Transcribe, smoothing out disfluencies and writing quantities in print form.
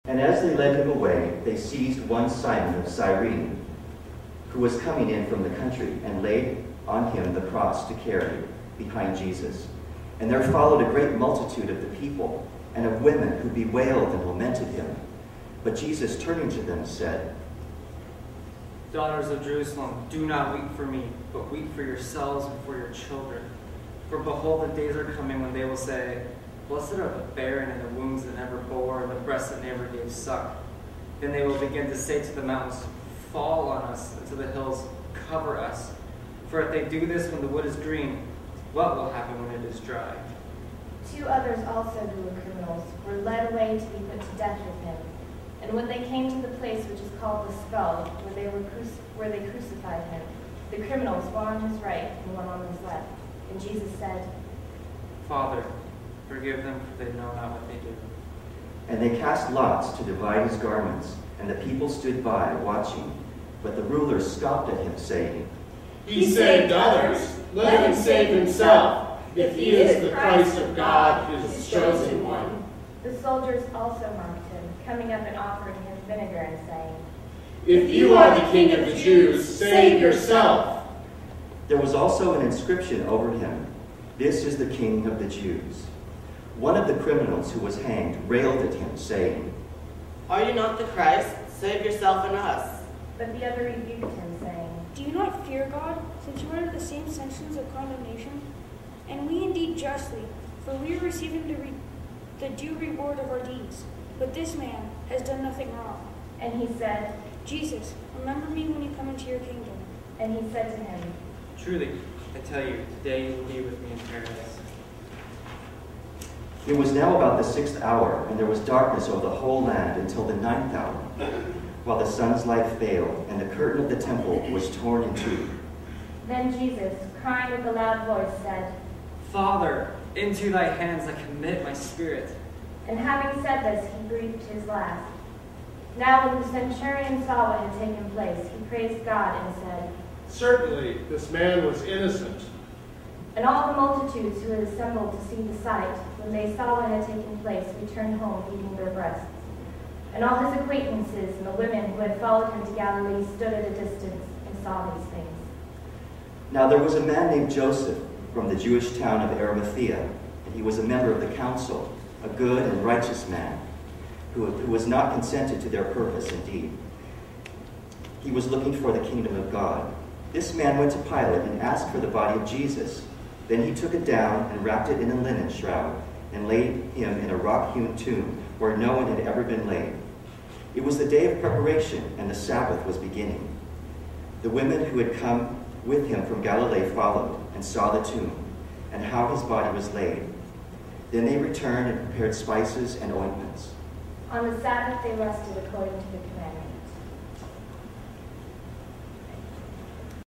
And as they led him away, they seized one Simon of Cyrene, who was coming in from the country, and laid on him the cross to carry behind Jesus. And there followed a great multitude of the people and of women who bewailed and lamented him. But Jesus, turning to them, said, Daughters of Jerusalem, do not weep for me, but weep for yourselves and for your children. For behold, the days are coming when they will say, Blessed are the barren and the wombs that never bore, and the breasts that never gave suck. Then they will begin to say to the mountains, Fall on us, and to the hills, cover us. For if they do this when the wood is green, what will happen when it is dry? 2 others also who were criminals were led away to be put to death with him. And when they came to the place which is called the Skull, where they crucified him, the criminals, one on his right and one on his left. And Jesus said, Father, forgive them, for they know not what they do. And they cast lots to divide his garments, and the people stood by, watching. But the rulers scoffed at him, saying, He saved others. Let him save himself, if he is the Christ of God, his chosen one. The soldiers also mocked him, coming up and offering him vinegar and saying, If you are the King of the Jews, save yourself. There was also an inscription over him, This is the King of the Jews. One of the criminals who was hanged railed at him, saying, Are you not the Christ? Save yourself and us. But the other rebuked him, saying, Do you not fear God, since you are under the same sentence of condemnation? And we indeed justly, for we are receiving the due reward of our deeds. But this man has done nothing wrong. And he said, Jesus, remember me when you come into your kingdom. And he said to him, Truly, I tell you, today you will be with me in paradise. It was now about the 6th hour, and there was darkness over the whole land until the 9th hour, while the sun's light failed, and the curtain of the temple was torn in two. Then Jesus, crying with a loud voice, said, Father, into thy hands I commit my spirit. And having said this, he breathed his last. Now when the centurion saw what had taken place, he praised God and said, Certainly, this man was innocent. And all the multitudes who had assembled to see the sight, when they saw what had taken place, returned home beating their breasts. And all his acquaintances and the women who had followed him to Galilee stood at a distance and saw these things. Now there was a man named Joseph from the Jewish town of Arimathea, and he was a member of the council, a good and righteous man, who was not consented to their purpose indeed. He was looking for the kingdom of God. This man went to Pilate and asked for the body of Jesus. Then he took it down and wrapped it in a linen shroud and laid him in a rock-hewn tomb where no one had ever been laid. It was the day of preparation, and the Sabbath was beginning. The women who had come with him from Galilee followed and saw the tomb and how his body was laid. Then they returned and prepared spices and ointments. On the Sabbath they rested according to the commandment.